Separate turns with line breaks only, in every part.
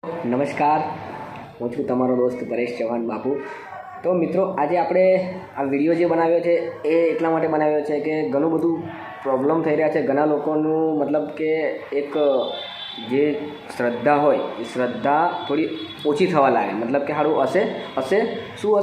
નમસ્કાર, હું છું તમારો દોસ્ત પરેશ ચૌહાણ બાપુ. તો મિત્રો, આજે આપણે આ વિડીયો જે બનાવ્યો છે એ એટલા માટે બનાવ્યો છે કે ઘણું બધું પ્રોબ્લેમ થઈ રહ્યા છે. ઘણા લોકોનું મતલબ કે એક જે શ્રદ્ધા હોય એ શ્રદ્ધા થોડી ઓછી થવા લાગે. મતલબ કે સારું હશે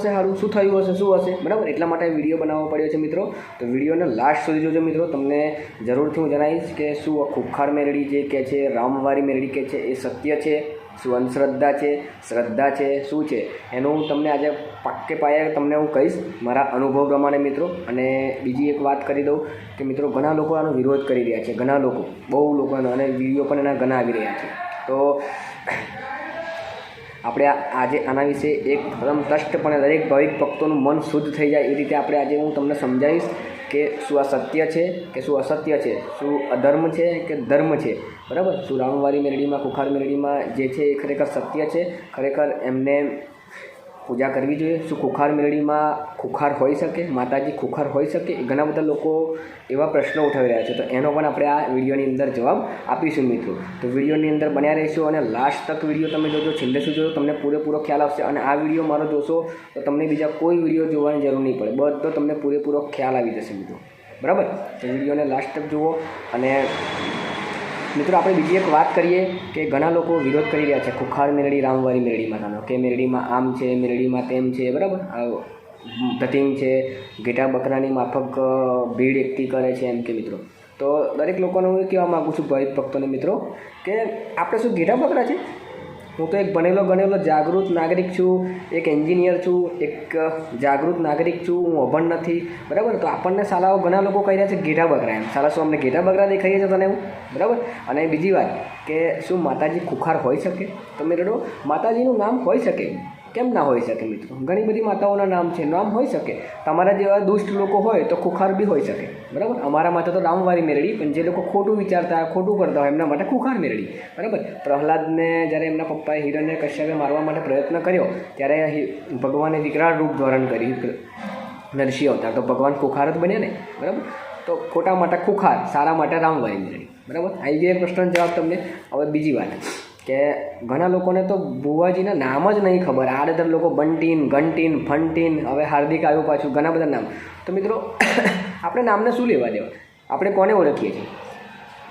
સારું શું થયું હશે બરાબર. એટલા માટે વિડીયો બનાવવો પડ્યો છે મિત્રો. તો વિડીયોને લાસ્ટ સુધી જોજો મિત્રો. તમને જરૂરથી હું જણાવીશ કે શું ખુખાર મેરડી જે કહે છે, રામવારી મેરડી કહે છે, એ સત્ય છે, શું અંધશ્રદ્ધા છે, શ્રદ્ધા છે, શું છે એનું હું તમને આજે પાક્કે પાયે તમને હું કહીશ મારા અનુભવ પ્રમાણે મિત્રો. અને બીજી એક વાત કરી દઉં કે મિત્રો, ઘણા લોકો આનો વિરોધ કરી રહ્યા છે. ઘણા લોકો, બહુ લોકોનો, અને વિડીયો પણ એના ઘણા આવી રહ્યા છે. તો આપણે આજે આના વિશે એકદમ તષ્ટપણે દરેક ભાવિક ભક્તોનું મન શુદ્ધ થઈ જાય એ રીતે આપણે આજે હું તમને સમજાવીશ કે શું આ સત્ય છે કે શું અસત્ય છે, શું અધર્મ છે કે ધર્મ છે, બરાબર. શું રામવારી મેરડીમાં, ખુખાર મેરડીમાં જે છે એ ખરેખર સત્ય છે, ખરેખર એમને પૂજા કરવી જોઈએ. શું ખુખાર મેરડીમાં ખુખાર હોઈ શકે, માતાજી ખુખાર હોઈ શકે? ઘણા બધા લોકો એવા પ્રશ્નો ઉઠાવી રહ્યા છે. તો એનો પણ આપણે આ વિડીયોની અંદર જવાબ આપીશું મિત્રો. તો વિડીયોની અંદર બન્યા રહીશું અને લાસ્ટ તક વિડીયો તમે જોજો, છેલ્લે સુધી જોજો, તમને પૂરેપૂરો ખ્યાલ આવશે. અને આ વિડીયો મારો જોશો તો તમને બીજા કોઈ વિડીયો જોવાની જરૂર નહીં પડે, બધો તમને પૂરેપૂરો ખ્યાલ આવી જશે મિત્રો, બરાબર. તો વિડીયોને લાસ્ટ તક જુઓ. અને મિત્રો, આપણે બીજી એક વાત કરીએ કે ઘણા લોકો વિરોધ કરી રહ્યા છે ખુખાર મેરડી, રામવારી મેરડીમાં થવાનો, કે મેરડીમાં આમ છે, મેરડીમાં તેમ છે, બરાબર. ધતિંગ છે, ઘેટા બકરાની માફક ભીડ એકઠી કરે છે એમ કે મિત્રો. તો દરેક લોકોને હું કહેવા માગું છું, ભાઈ ભક્તોને મિત્રો, કે આપણે શું ઘેટા બકરા છે? હું તો એક ભણેલો ગણેલો જાગૃત નાગરિક છું, એક એન્જિનિયર છું, એક જાગૃત નાગરિક છું, હું અભણ નથી, બરાબર. તો આપણને સાલાઓ ઘણા લોકો કહી રહ્યા છે ઘેટા બકરા. એમ સાલા શું અમને ઘેટા બકરા દેખાઈએ છે તને એવું, બરાબર. અને બીજી વાત કે શું માતાજી ખુખાર હોઈ શકે? તો મિત્રો, માતાજીનું નામ હોઈ શકે, કેમ ના હોઈ શકે મિત્રો? ઘણી બધી માતાઓના નામ હોઈ શકે. તમારા જેવા દુષ્ટ લોકો હોય તો ખુખાર બી હોઈ શકે, બરાબર. અમારા માટે તો રામવારી મેરડી, પણ જે લોકો ખોટું વિચારતા હોય, ખોટું કરતા હોય, એમના માટે ખુખાર મેરડી, બરાબર. પ્રહલાદને જ્યારે એમના પપ્પાએ હિરણ્ય કશ્યપે મારવા માટે પ્રયત્ન કર્યો ત્યારે ભગવાને વિકરાળ રૂપ ધારણ કર્યું, નરસિંહ અવતાર. તો ભગવાન ખુખાર જ બન્યા ને, બરાબર. તો ખોટા માટે ખુખાર, સારા માટે રામવારી મેરડી, બરાબર. આવી ગયો એક પ્રશ્નનો જવાબ તમને. હવે બીજી વાત કે ઘણા લોકોને તો ભુવાજીના નામ જ નહીં ખબર. આડેધડ લોકો બંટીન, ઘંટીન, ફંટીન, હવે હાર્દિક આવ્યું પાછું, ઘણા બધા નામ. તો મિત્રો, આપણે નામને શું લેવા દેવા? આપણે કોને ઓળખીએ છીએ?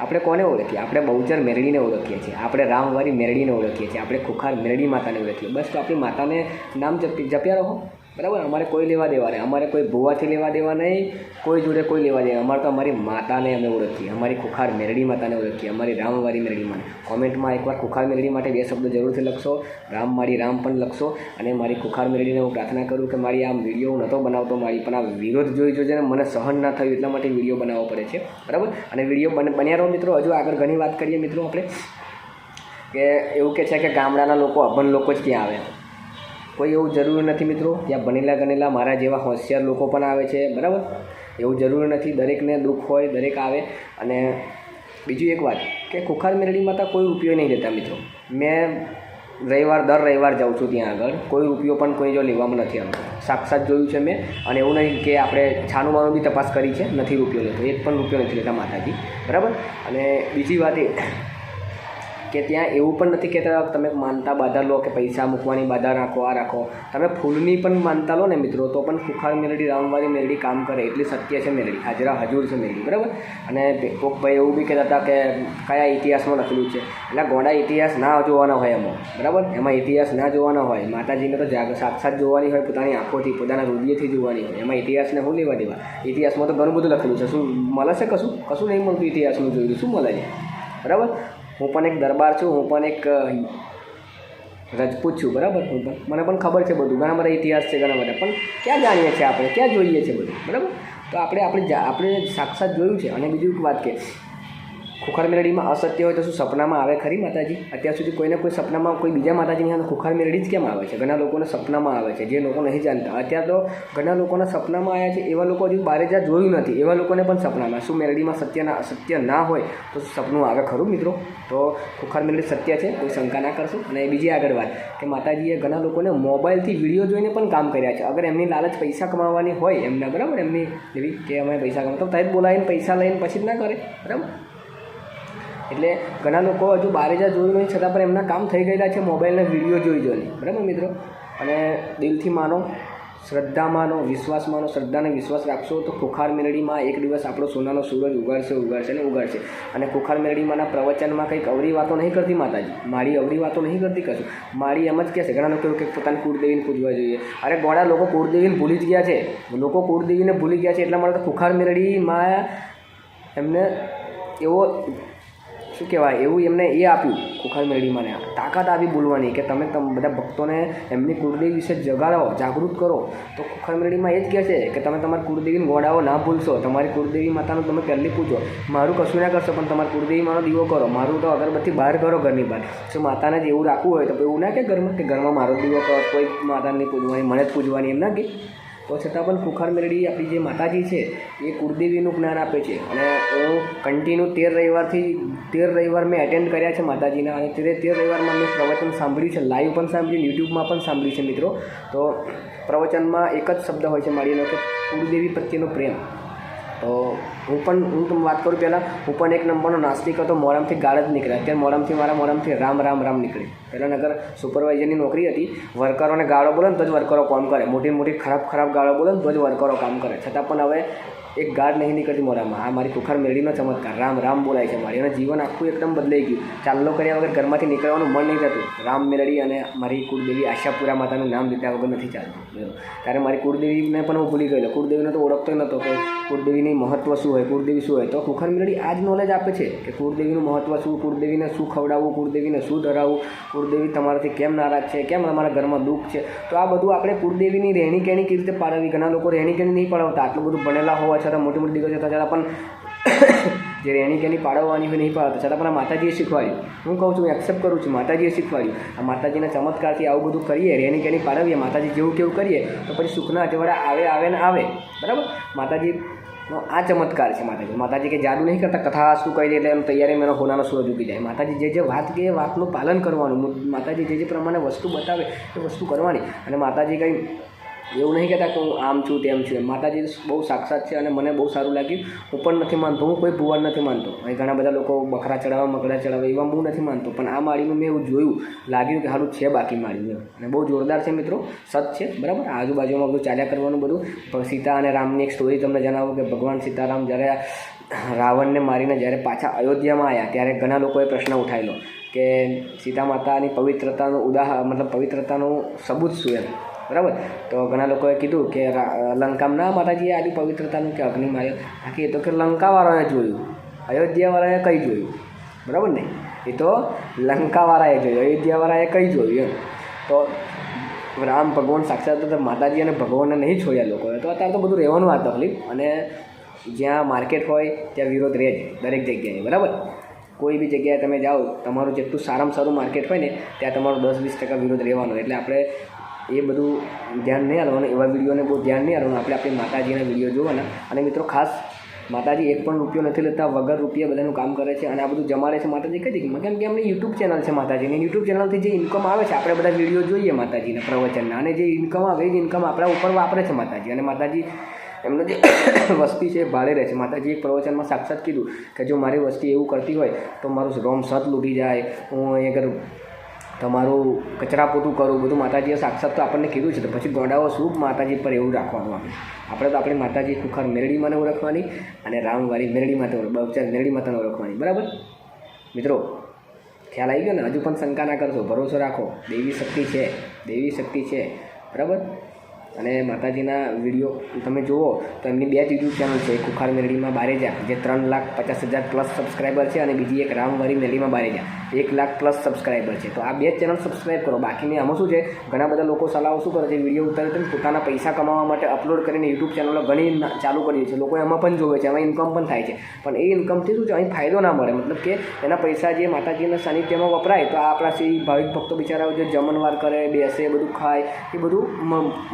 આપણે બહુચર મેરડીને ઓળખીએ છીએ, આપણે રામવારી મેરડીને ઓળખીએ છીએ, આપણે ખુખાર મેરડી માતાને ઓળખીએ. બસ તો આપણી માતાને નામ જપ્યા રહો, બરાબર. અમારે કોઈ લેવા દેવા નહીં, અમારે કોઈ ભુવાથી લેવા દેવા નહીં, કોઈ જોડે કોઈ લેવા દેવા. અમારે તો અમારી માતાને અમે ઓળખીએ, અમારી ખુખાર મેરડી માતાને ઓળખીએ, અમારી રામવારી મેરડી માને. કોમેન્ટમાં એકવાર ખુખાર મેરડી માટે 2 શબ્દ જરૂરથી લખશો, રામવારી રામ પણ લખશો. અને મારી ખુખાર મેરડીને હું પ્રાર્થના કરું કે મારી આ વિડીયો હું નહોતો બનાવતો, મારી પણ આ વિરોધ જોઈ ને મને સહન ના થયું, એટલા માટે વિડીયો બનાવવો પડે છે, બરાબર. અને વિડીયો બન્યા રહો મિત્રો. હજુ આગળ ઘણી વાત કરીએ મિત્રો આપણે, કે એવું કે છે કે ગામડાના લોકો, અભણ લોકો જ ક્યાં આવે. કોઈ એવું જરૂરી નથી મિત્રો. ત્યાં ભણેલા ગણેલા મારા જેવા હોશિયાર લોકો પણ આવે છે, બરાબર. એવું જરૂરી નથી. દરેકને દુઃખ હોય, દરેક આવે. અને બીજું એક વાત કે ખુખાર મેરડીમાં તો કોઈ રૂપિયો નહીં લેતા મિત્રો. મેં દર રવિવાર જાઉં છું ત્યાં આગળ, કોઈ રૂપિયો પણ કોઈ જો લેવામાં નથી આવતો. સાક્ષાત જોયું છે મેં. અને એવું નહીં કે આપણે છાનું માનું બી તપાસ કરી છે, નથી રૂપિયો લેતો, એક પણ રૂપિયો નથી લેતા માતાજી, બરાબર. અને બીજી વાત એ કે ત્યાં એવું પણ નથી કહેતા તમે માનતા બાધા લો, કે પૈસા મૂકવાની બાધા રાખો, આ રાખો. તમે ફૂલની પણ માનતા લો ને મિત્રો, તો પણ ખુખાર મેરડી, રામવારી મેરડી કામ કરે. એટલી સત્ય છે મેરડી, હાજરા હજુર છે મેરડી, બરાબર. અને કોકભાઈ એવું બી કહેતા હતા કે કયા ઇતિહાસમાં લખેલું છે. એટલે ગોડા ઇતિહાસ ના જોવાના હોય એમાં, બરાબર. એમાં ઇતિહાસ ના જોવાના હોય. માતાજીને તો સાક્ષાત જોવાની હોય, પોતાની આંખોથી, પોતાના હૃદયથી જોવાની હોય. એમાં ઇતિહાસને શું લેવા દેવા? ઇતિહાસમાં તો ઘણું બધું લખેલું છે. શું મળે છે? કશું નહીં મળતું. ઇતિહાસનું જોયું શું મળે છે, બરાબર. હું પણ એક દરબાર છું, હું પણ એક રજપૂત છું, બરાબર. મને પણ ખબર છે બધું, ઘણા બધા ઇતિહાસ છે, ઘણા બધા. પણ ક્યાં જાણીએ છીએ આપણે, ક્યાં જોઈએ છીએ બધું, બરાબર. તો આપણે સાક્ષાત જોયું છે. અને બીજું એક વાત કે ખુખાર મેરડીમાં અસત્ય હોય તો શું સપનામાં આવે ખરી માતાજી? અત્યાર સુધી કોઈને કોઈ સપનામાં કોઈ બીજા માતાજીની ખુખાર મેરડી જ કેમ આવે છે? ઘણા લોકોને સપનામાં આવે છે, જે લોકો નહીં જાણતા. અત્યારે તો ઘણા લોકોના સપનામાં આવ્યા છે, એવા લોકો હજુ બારે જ્યાં જોયું નથી, એવા લોકોને પણ સપનામાં. શું મેરડીમાં સત્ય ના હોય તો સપનું આવે ખરું મિત્રો? તો ખુખાર મેરડી સત્ય છે, કોઈ શંકા ના કરશો. અને બીજી આગળ વાત કે માતાજીએ ઘણા લોકોને મોબાઈલથી વિડીયો જોઈને પણ કામ કર્યા છે. અગર એમની લાલચ પૈસા કમાવાની હોય એમના, બરાબર, એમની એવી કે અમે પૈસા કમાતા, તો જ બોલાવીને પૈસા લઈને પછી જ ના કરે, બરાબર. એટલે ઘણા લોકો હજુ 12,000 જોયું નહીં, છતાં પણ એમના કામ થઈ ગયેલા છે મોબાઈલના વિડીયો જોઈને. બરાબર મિત્રો, અને દિલથી માનો, શ્રદ્ધા માનો, વિશ્વાસ માનો. શ્રદ્ધા અને વિશ્વાસ રાખશો તો ખુખાર મેલડીમાં એક દિવસ આપણો સોનાનો સૂરજ ઉગાડશે. અને ખુખાર મેલડીમાંના પ્રવચનમાં કંઈક અવળી વાતો નહીં કરતી માતાજી, મારી અવળી વાતો નહીં કરતી કશું. મારી એમ જ કહેશે, ઘણા લોકો કે પોતાની કુળદેવીને પૂજવા જોઈએ. અરે ગોળા, લોકો કુળદેવીને ભૂલી જ ગયા છે. એટલા માટે તો ખુખાર મેલડીમાં એમને એવો શું કહેવાય, એવું એમને એ આપ્યું, ખુખાર મેલડીમાંને તાકાત આવી બોલવાની કે તમે બધા ભક્તોને એમની કુળદેવી વિશે જગાડો, જાગૃત કરો. તો ખુખાર મેલડીમાં એ જ કહે છે કે તમે તમારી કુળદેવીને ગોળાઓ ના ભૂલશો. તમારી કુળદેવી માતાનું તમે પહેલી પૂજો. મારું કશું ના કરશો, પણ તમારી કુળદેવી માનો દીવો કરો. મારું તો અગરબત્તી બહાર કરો, ઘરની બહાર. શું માતાને જ એવું રાખવું હોય તો એવું ના કે ઘરમાં મારો દીવો કરો, કોઈ માતાને નહીં પૂજવાની, મને જ પૂજવાની, એમ ના કે. તો છતાં પણ ખુખાર મેલડી આપણી જે માતાજી છે એ કુળદેવીનું જ્ઞાન આપે છે. અને હું કન્ટિન્યુ 13 રવિવાર મેં એટેન્ડ કર્યા છે માતાજીના, અને 13 રવિવારમાં મેં પ્રવચન સાંભળ્યું છે, લાઈવ પણ સાંભળ્યું, યુટ્યુબમાં પણ સાંભળ્યું છે મિત્રો. તો પ્રવચનમાં એક જ શબ્દ હોય છે મારીનો કે કુળદેવી પ્રત્યેનો પ્રેમ. તો હું વાત કરું પહેલાં, હું પણ એક નંબરનો નાસ્તિક હતો. મોરામથી ગાળ જ નીકળે. અત્યારે મારા મોરામથી રામ નીકળે. પહેલાં નગર સુપરવાઇઝરની નોકરી હતી. વર્કરોને ગાળો બોલે ને તો જ વર્કરો કામ કરે, મોટી ખરાબ ગાળો બોલે ને તો જ વર્કરો કામ કરે. છતાં પણ હવે એક ગાળ નહીં નીકળતી મોરામાં. આ મારી ખુખાર મેલડીનો ચમત્કાર. રામ બોલાય છે મારી, અને જીવન આખું એકદમ બદલાઈ ગયું. ચાલલો કર્યા વગર ઘરમાંથી નીકળવાનું મન નહીં થતું. રામ મેલડી અને મારી કુળદેવી આશાપુરા માતાનું નામ લીધા વગર નથી ચાલતું. ત્યારે મારી કુળદેવીને પણ હું ભૂલી ગયેલો. કુળદેવીને તો ઓળખતો નહોતો કે કુળદેવીની મહત્ત્વ શું હોય, કુળદેવી શું હોય. તો ખુખાર મેલડી આ જ નોલેજ આપે છે કે કુળદેવીનું મહત્ત્વ શું, કુળદેવીને શું ખવડાવવું, કુળદેવીને શું ધરાવવું, કુળદેવી તમારાથી કેમ નારાજ છે, કેમ તમારા ઘરમાં દુઃખ છે. તો આ બધું આપણે કુળદેવીની રહેણી કેણી કેવી રીતે પાડવી. ઘણા લોકો રહેણી કેણી નહીં પાડવતા, આટલું બધું ભણેલા હોવા છતાં, મોટી દીકરીઓ છતાં પણ જે રહેણી કેણી પાડવાની હોય નહીં પાડતા, છતાં પણ આ માતાજીએ શીખવાડ્યું. હું કહું છું, એક્સેપ્ટ કરું છું, માતાજીએ શીખવાડ્યું. આ માતાજીના ચમત્કારથી આવું બધું કરીએ, રહેણી કેણી પાડવીએ, માતાજી જેવું કેવું કરીએ તો પછી સુખના અજવાળા આવે. બરાબર, માતાજીનો આ ચમત્કાર છે. માતાજી કે જાદુ નહીં કરતા, કથા શું કહી દે એટલે એમ તૈયારી મેનો હોનાનો સૂરજ ઉગી જાય. માતાજી જે વાત કે એ વાતનું પાલન કરવાનું. માતાજી જે પ્રમાણે વસ્તુ બતાવે એ વસ્તુ કરવાની. અને માતાજી કંઈ એવું નહીં કહેતા કે હું આમ છું તેમ છું. માતાજી બહુ સાક્ષાત છે અને મને બહુ સારું લાગ્યું. હું પણ નથી માનતો, હું કોઈ ભુવન નથી માનતો. અહીં ઘણા બધા લોકો બકરા ચડાવવા, મગડા ચડાવવા, એવા હું નથી માનતો. પણ આ માળીનું મેં એવું જોયું, લાગ્યું કે સારું છે બાકી માળીનું, અને બહુ જોરદાર છે મિત્રો, સત છે. બરાબર, આજુબાજુમાં બધું ચાલ્યા કરવાનું બધું. સીતા અને રામની એક સ્ટોરી તમને જણાવું કે ભગવાન સીતારામ જ્યારે રાવણને મારીને જ્યારે પાછા અયોધ્યામાં આવ્યા ત્યારે ઘણા લોકોએ પ્રશ્ન ઉઠાવેલો કે સીતા માતાની પવિત્રતાનું પવિત્રતાનું સબૂત શું એમ. બરાબર, તો ઘણા લોકોએ કીધું કે લંકામાં ના માતાજીએ આદિ પવિત્રતાનું કે અગ્નિ માર્યો. બાકી એ તો કે લંકાવાળાએ જોયું, અયોધ્યાવાળાએ કંઈ જોયું. બરાબર ને, એ તો લંકાવાળાએ જોયું, અયોધ્યાવાળાએ કંઈ જોયું એમ. તો રામ ભગવાન સાક્ષાત તો માતાજી અને ભગવાનને નહીં છોડ્યા લોકોએ. તો અત્યારે તો બધું રહેવાનું આ તકલીફ. અને જ્યાં માર્કેટ હોય ત્યાં વિરોધ રહે જ દરેક જગ્યાએ. બરાબર, કોઈ બી જગ્યાએ તમે જાઓ, તમારું જેટલું સારામાં સારું માર્કેટ હોય ને ત્યાં તમારો 10-20% વિરોધ રહેવાનો. એટલે આપણે એ બધું ધ્યાન નહીં આવવાનું, એવા વિડીયોને બહુ ધ્યાન નહીં આવવાનું. આપણે આપણી માતાજીના વિડીયો જોવાના. અને મિત્રો ખાસ, માતાજી એક પણ રૂપિયો નથી લેતા, વગર રૂપિયા બધાનું કામ કરે છે. અને આ બધું જમાડે છે માતાજી કઈ જગ્યાએ, કેમ કે એમની યુટ્યુબ ચેનલ છે માતાજીની. યુટ્યુબ ચેનલથી જે ઇન્કમ આવે છે, આપણે બધા વિડીયો જોઈએ માતાજીના પ્રવચનના, અને જે ઇન્કમ આવે એ જ ઇન્કમ આપણા ઉપર વાપરે છે માતાજી. અને માતાજી એમનો જે વસ્તી છે ભાડે રહે છે. માતાજી એક પ્રવચનમાં સાક્ષાત કીધું કે જો મારી વસ્તી એવું કરતી હોય તો મારું રોમ સત લૂંટી જાય, હું અહીંયા તમારું કચરા પોતું કરું, બધું માતાજીએ સાક્ષાત તો આપણને કીધું છે. તો પછી ગોડાઓ શું માતાજી પર એવું રાખવાનું. આપણે તો આપણી માતાજી ખુખાર મેલડીમાંને ઓળખવાની અને રામવાળી મેલડી માતા, બહુચર મેલડી માતાને ઓળખવાની. બરાબર મિત્રો, ખ્યાલ આવી ગયો ને? હજુ પણ શંકા ના કરશો, ભરોસો રાખો, દેવી શક્તિ છે. બરાબર, અને માતાજીના વિડીયો તમે જુઓ તો એમની 2 યુટ્યુબ ચેનલ છે. ખુખાર મેલડીમાં બારેજા, જે 3,50,000 પ્લસ સબસ્ક્રાઈબર છે, અને બીજી એક રામવાળી મેલડીમાં બારેજા 1 લાખ પ્લસ સબસ્ક્રાઈબર છે. તો આ 2 ચેનલ સબસ્ક્રાઈબ કરો. બાકીની આમાં શું છે, ઘણા બધા લોકો સલાહ શું કરે છે, વિડીયો ઉતારે પોતાના પૈસા કમાવા માટે અપલોડ કરીને યુટ્યુબ ચેનલો ઘણી ચાલુ કરી છે. લોકો એમાં પણ જોવે છે, એમાં ઇન્કમ પણ થાય છે. પણ એ ઇન્કમથી શું છે, અહીં ફાયદો ના મળે. મતલબ કે એના પૈસા જે માતાજીના સાનિધ્યમાં વપરાય, તો આ આપણા શ્રી ભાવિક ભક્તો બિચારાઓ જે જમણવાર કરે, બેસે, બધું ખાય, એ બધું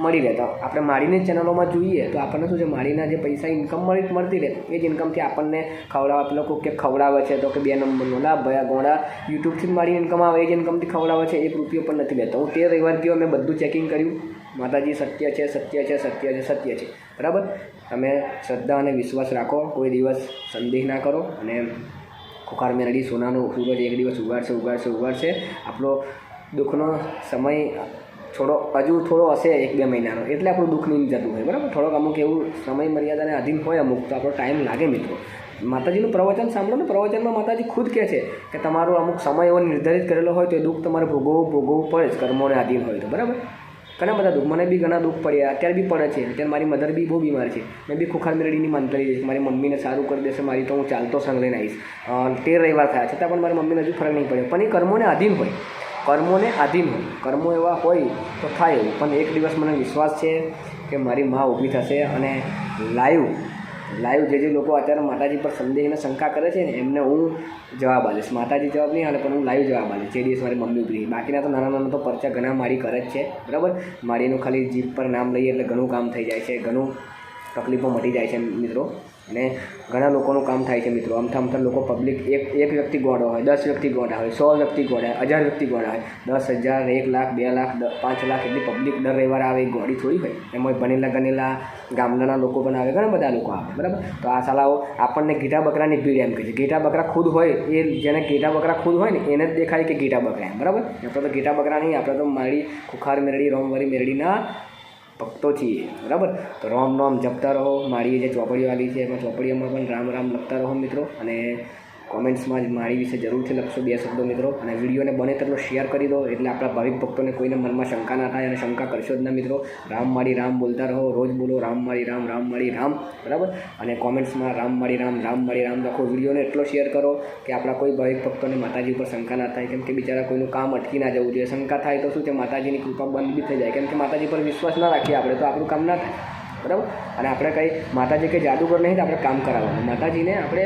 મળી રહે. તો આપણે માળીની ચેનલોમાં જોઈએ તો આપણને શું છે, માળીના જે પૈસા ઇન્કમ મળતી રહે, એ જ ઇન્કમથી આપણને ખવડાવે. પેલો કોઈ કે ખવડાવે છે તો કે 2 નંબરનો લાભ ભયા ગોળા, યુટ્યુબથી મારી ઇન્કમ આવે, એ જ ઇન્કમથી ખવડાવે છે, 1 રૂપિયો પણ નથી લેતો. હું 13 રવિવાર ગયો, મેં બધું ચેકિંગ કર્યું. માતાજી સત્ય છે. બરાબર, તમે શ્રદ્ધા અને વિશ્વાસ રાખો, કોઈ દિવસ સંદેહ ના કરો. અને ખુખાર મેરડી સોનાનો સૂરજ એક દિવસ ઉગાડશે. આપણો દુઃખનો સમય હજુ થોડો હશે 1-2 મહિનાનો, એટલે આપણું દુઃખ નહીં જતું હોય, બરાબર. થોડોક અમુક એવું સમય મર્યાદાને અધીન હોય અમુક, તો આપણો ટાઈમ લાગે મિત્રો. માતાજીનું પ્રવચન સાંભળો ને, પ્રવચનમાં માતાજી ખુદ કહે છે કે તમારો અમુક સમય એવો નિર્ધારિત કરેલો હોય તો એ દુઃખ તમારે ભોગવવું પડે જ, કર્મોને આધીન હોય તો, બરાબર. ઘણા બધા દુઃખ, મને બી ઘણા દુઃખ પડ્યા, અત્યારે બી પડે છે. અત્યારે મારી મધર બી બહુ બીમાર છે. મેં બી ખુખાર મેરડીની માનતા લીધી છે મારી મમ્મીને સારું કરી દેશે મારી, તો હું ચાલતો સંગ લઈને આવીશ. 13 રવિવાર થયા છતાં પણ મારી મમ્મીને હજુ ફરક નહીં પડ્યો. પણ એ કર્મોને આધીન હોય, કર્મો એવા હોય તો થાય એવું. પણ એક દિવસ મને વિશ્વાસ છે કે મારી માં ઊભી થશે અને લાઈવ જે લોકો અત્યારે માતાજી પર સંદેહ અને શંકા કરે છે ને એમને હું જવાબ આપીશ. માતાજી જવાબ નહીં આવે પણ હું લાઈવ જવાબ આપીશ જે દિવસ મારી મમ્મી ઊભી. બાકીના તો નાના તો પરચા ઘણા મારી કરે જ છે, બરાબર. મારીનું ખાલી જીભ પર નામ લઈએ એટલે ઘણું કામ થઈ જાય છે, ઘણું તકલીફો મટી જાય છે મિત્રો. અને ઘણા લોકોનું કામ થાય છે મિત્રો. અમથા લોકો પબ્લિક એક વ્યક્તિ ગોળો હોય, 10 વ્યક્તિ ગોળા હોય, 100 વ્યક્તિ ગોળા હોય, 1000 વ્યક્તિ ગોળા હોય, 10,000, 1 લાખ, 2 લાખ, 5 લાખ એટલી પબ્લિક દર રવિવારે આવે. એ ગોળી થોડી હોય, એમાં ભણેલા ગણેલા ગામડાના લોકો પણ આવે, ઘણા બધા લોકો આવે, બરાબર. તો આ સાલાઓ આપણને ઘેટા બકરાની ભીડ એમ કહે છે. ઘેટા બકરા ખુદ હોય, એ જેને ઘેટા બકરા ખુદ હોય ને એને જ દેખાય કે ઘેટા બકરા એમ, બરાબર. આપણે તો ઘેટા બકરા નહીં, આપણે તો મારી ખુખાર મેરડી રોમવારી મેરડીના ભક્તો છીએ, બરાબર. તો રામ નામ જપતા રહો. મારી જે ચોપડીઓ આવી છે એમાં ચોપડીઓમાં પણ રામ રામ લખતા રહો મિત્રો. અને કોમેન્ટ્સમાં જ મારી વિશે જરૂરથી લખશો 2 શબ્દો મિત્રો. અને વિડીયોને બને તેટલો શેર કરી દો એટલે આપણા ભાવિક ભક્તોને કોઈને મનમાં શંકા ના થાય, અને શંકા કરશો જ ના મિત્રો. રામ મારી રામ બોલતા રહો, રોજ બોલો રામ મારી રામ, બરાબર. અને કોમેન્ટ્સમાં રામ મારી રામ લખો. વિડીયોને એટલો શેર કરો કે આપણા કોઈ ભાવિક ભક્તોને માતાજી ઉપર શંકા ના થાય, કેમ કે બિચારા કોઈનું કામ અટકી ના જવું જોઈએ. શંકા થાય તો શું છે, માતાજીની કૃપા બંધ બી થઈ જાય, કેમ કે માતાજી પર વિશ્વાસ ના રાખીએ આપણે તો આપણું કામ ના થાય, બરાબર. અને આપણે કંઈ માતાજી કંઈ જાદુગર નહીં તો આપણે કામ કરાવવાનું. માતાજીને આપણે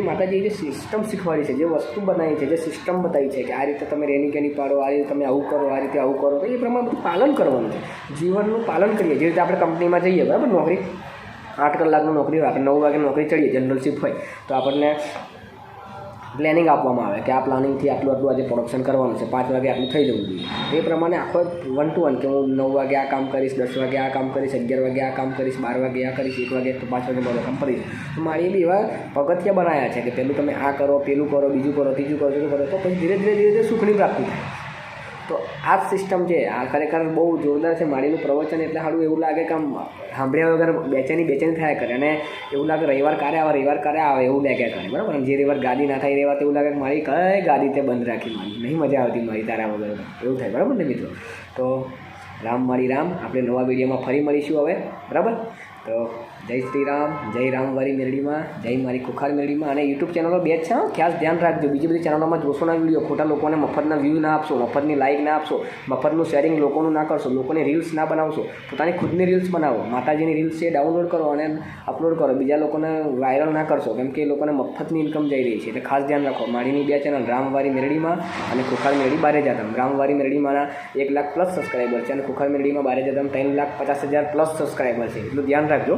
માતાજીએ જે સિસ્ટમ શીખવાડી છે, જે વસ્તુ બનાવી છે, જે સિસ્ટમ બતાવી છે કે આ રીતે તમે રેની કેની પાડો, આ રીતે તમે આવું કરો, આ રીતે આવું કરો, તો એ પ્રમાણે બધું પાલન કરવાનું છે. જીવનનું પાલન કરીએ. જે રીતે આપણે કંપનીમાં જઈએ, બરાબર, નોકરી 8 કલાકની નોકરી હોય, આપણે 9 વાગે નોકરી ચડીએ, જનરલ શિફ્ટ હોય તો આપણને પ્લાનિંગ આપવામાં આવે કે આ પ્લાનિંગથી આટલું આજે પ્રોડક્શન કરવાનું છે, 5 વાગે આટલું થઈ જવું જોઈએ. એ પ્રમાણે આખો 1 to 1 કે હું 9 વાગે આ કામ કરીશ, 10 વાગે આ કામ કરીશ, 11 વાગે આ કામ કરીશ, 12 વાગે આ કરીશ, 1 વાગે તો 5 વાગે બધું કામ કરીશ. તો મારી બી એવા પગથિયા બનાવ્યા છે કે પહેલું તમે આ કરો, પેલું કરો, બીજું કરો, ત્રીજું કરો, ચોથું કરો, તો પછી ધીરે ધીરે સુખની પ્રાપ્તિ થાય. તો આ જ સિસ્ટમ છે. આ ખરેખર બહુ જોરદાર છે. મારીનું પ્રવચન એટલે સારું એવું લાગે કે આમ સાંભળ્યા વગર બેચેની થયા કરે, અને એવું લાગે રવિવાર ક્યારે આવે એવું લાગ્યા કરે, બરાબર. અને જે રવિવાર ગાદી ના થાય રવિવાર એવું લાગે કે મારી કઈ ગાદી તે બંધ રાખી, મારી નહીં મજા આવતી મારી તારા વગર, એવું થાય, બરાબર ને મિત્રો. તો રામ મારી રામ. આપણે નવા વિડીયોમાં ફરી મળીશું હવે, બરાબર. તો જય શ્રી રામ, જય રામવારી મેરડીમાં, જય મારી ખુખાર મેરડીમાં. અને યુટ્યુબ ચેનલો 2 જ છે, ખાસ ધ્યાન રાખજો. બીજી બધી ચેનલોમાં જોશો ના વિડીયો, ખોટા લોકોને મફતના વ્યૂ ના આપશો, મફતની લાઇક ના આપશો, મફતનું શેરિંગ લોકોનું ના કરશો, લોકોની રીલ્સ ના બનાવશો. પોતાની ખુદની રીલ્સ બનાવો. માતાજીની રીલ્સ છે ડાઉનલોડ કરો અને અપલોડ કરો. બીજા લોકોને વાયરલ ના કરશો, કેમ કે એ લોકોને મફતની ઇન્કમ જઈ રહી છે. એટલે ખાસ ધ્યાન રાખો. મારીની 2 ચેનલ, રામવારી મેરડીમાં અને ખુખાર મેરડી બારેજાતમ. રામવારી મેરડીમાંના 1 લાખ+ સબસ્ક્રાઈબર છે અને ખુખાર મેરડીમાં બારેજાતમ 3,50,000+ સબસ્ક્રાઈબર છે. એટલું ધ્યાન રાખજો.